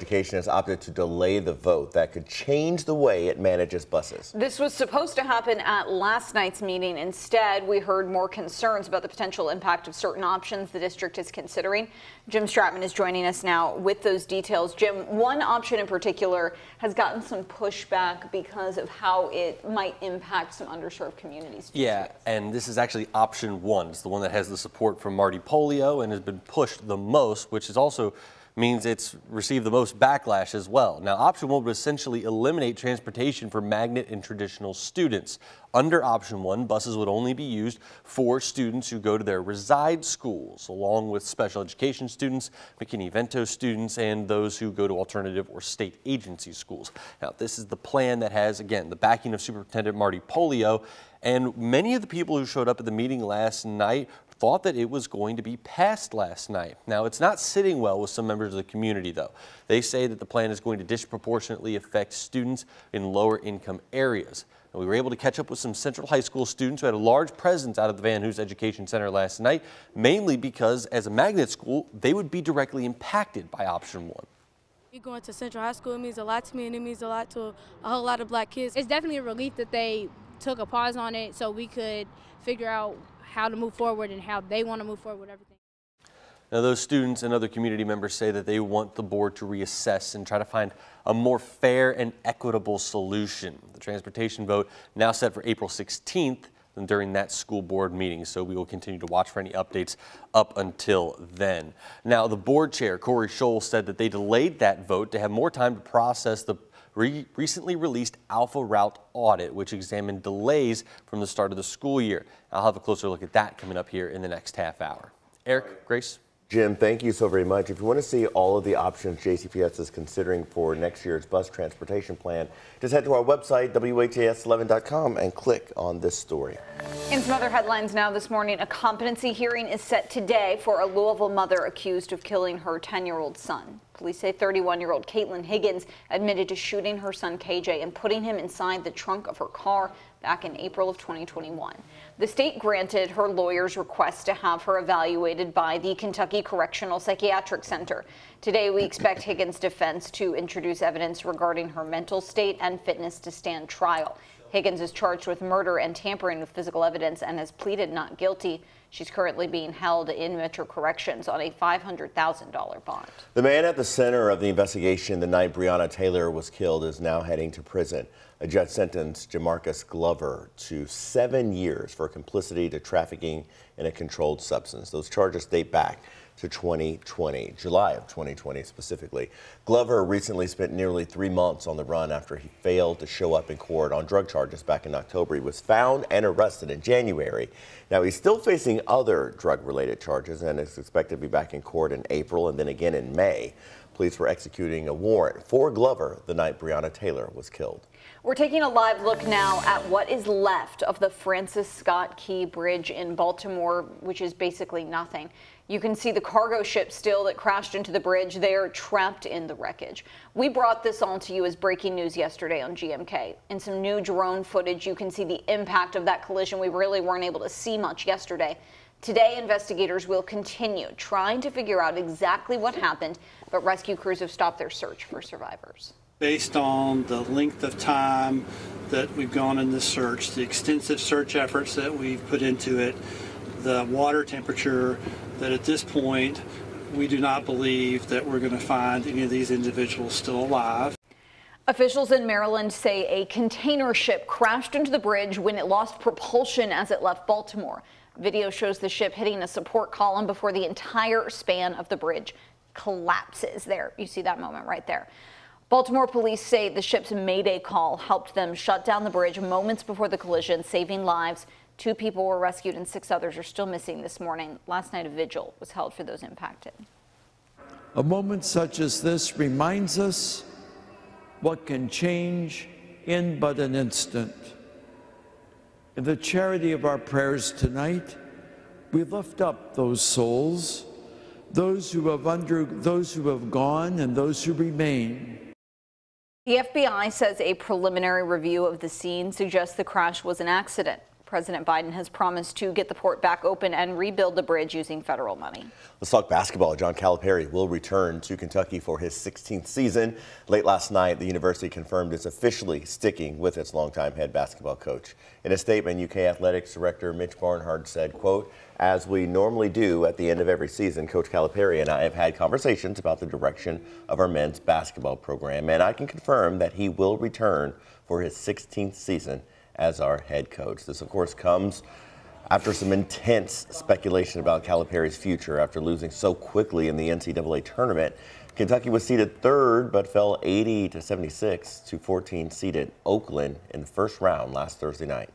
Education has opted to delay the vote that could change the way it manages buses. This was supposed to happen at last night's meeting. Instead, we heard more concerns about the potential impact of certain options the district is considering. Jim Stratman is joining us now with those details. Jim, one option in particular has gotten some pushback because of how it might impact some underserved communities. Yeah, and this is actually option one. It's the one that has the support from Marty Pollio and has been pushed the most, which is also means it's received the most backlash as well. Now, option one would essentially eliminate transportation for magnet and traditional students. Under option one, buses would only be used for students who go to their reside schools, along with special education students, McKinney-Vento students, and those who go to alternative or state agency schools. Now, this is the plan that has, again, the backing of Superintendent Marty Pollio, and many of the people who showed up at the meeting last night thought that it was going to be passed last night. Now, it's not sitting well with some members of the community, though. They say that the plan is going to disproportionately affect students in lower income areas. And we were able to catch up with some Central High School students who had a large presence out of the Van Hoos Education Center last night, mainly because as a magnet school, they would be directly impacted by option one. Going to Central High School, it means a lot to me, and it means a lot to a whole lot of black kids. It's definitely a relief that they took a pause on it so we could figure out how to move forward and how they want to move forward with everything. Now, those students and other community members say that they want the board to reassess and try to find a more fair and equitable solution. The transportation vote now set for April 16th during that school board meeting, so we will continue to watch for any updates up until then. Now, the board chair, Corey Scholl, said that they delayed that vote to have more time to process the recently released Alpha Route audit, which examined delays from the start of the school year. I'll have a closer look at that coming up here in the next half hour. Eric, Grace. Jim, thank you so very much. If you want to see all of the options JCPS is considering for next year's bus transportation plan, just head to our website, WHAS11.com, and click on this story. In some other headlines now this morning, a competency hearing is set today for a Louisville mother accused of killing her 10-year-old son. Police say 31-year-old Caitlin Higgins admitted to shooting her son KJ and putting him inside the trunk of her car back in April of 2021. The state granted her lawyer's request to have her evaluated by the Kentucky Correctional Psychiatric Center. Today, we expect Higgins' defense to introduce evidence regarding her mental state and fitness to stand trial. Higgins is charged with murder and tampering with physical evidence and has pleaded not guilty. She's currently being held in Metro Corrections on a $500,000 bond. The man at the center of the investigation the night Breonna Taylor was killed is now heading to prison. A judge sentenced Demarcus Glover to 7 years for complicity to trafficking in a controlled substance. Those charges date back to 2020, July of 2020 specifically. Glover recently spent nearly 3 months on the run after he failed to show up in court on drug charges back in October. He was found and arrested in January. Now he's still facing other drug-related charges and is expected to be back in court in April and then again in May. Police were executing a warrant for Glover the night Breonna Taylor was killed. We're taking a live look now at what is left of the Francis Scott Key Bridge in Baltimore, which is basically nothing. You can see the cargo ship still that crashed into the bridge there, trapped in the wreckage. We brought this all to you as breaking news yesterday on GMK. In some new drone footage, you can see the impact of that collision. We really weren't able to see much yesterday. Today, investigators will continue trying to figure out exactly what happened, but rescue crews have stopped their search for survivors. Based on the length of time that we've gone in this search, the extensive search efforts that we've put into it, the water temperature, that at this point we do not believe that we're going to find any of these individuals still alive. Officials in Maryland say a container ship crashed into the bridge when it lost propulsion as it left Baltimore. Video shows the ship hitting a support column before the entire span of the bridge collapses. There, you see that moment right there. Baltimore police say the ship's mayday call helped them shut down the bridge moments before the collision, saving lives. 2 people were rescued and 6 others are still missing this morning. Last night, a vigil was held for those impacted. A moment such as this reminds us what can change in but an instant. In the charity of our prayers tonight, we lift up those souls, those who have gone and those who remain. The FBI says a preliminary review of the scene suggests the crash was an accident. President Biden has promised to get the port back open and rebuild the bridge using federal money. Let's talk basketball. John Calipari will return to Kentucky for his 16th season. Late last night, the university confirmed it's officially sticking with its longtime head basketball coach. In a statement, UK Athletics Director Mitch Barnhart said, quote, "As we normally do at the end of every season, Coach Calipari and I have had conversations about the direction of our men's basketball program, and I can confirm that he will return for his 16th season as our head coach." This, of course, comes after some intense speculation about Calipari's future after losing so quickly in the NCAA tournament. Kentucky was seeded third, but fell 80-76 to 14 seeded Oakland in the first round last Thursday night.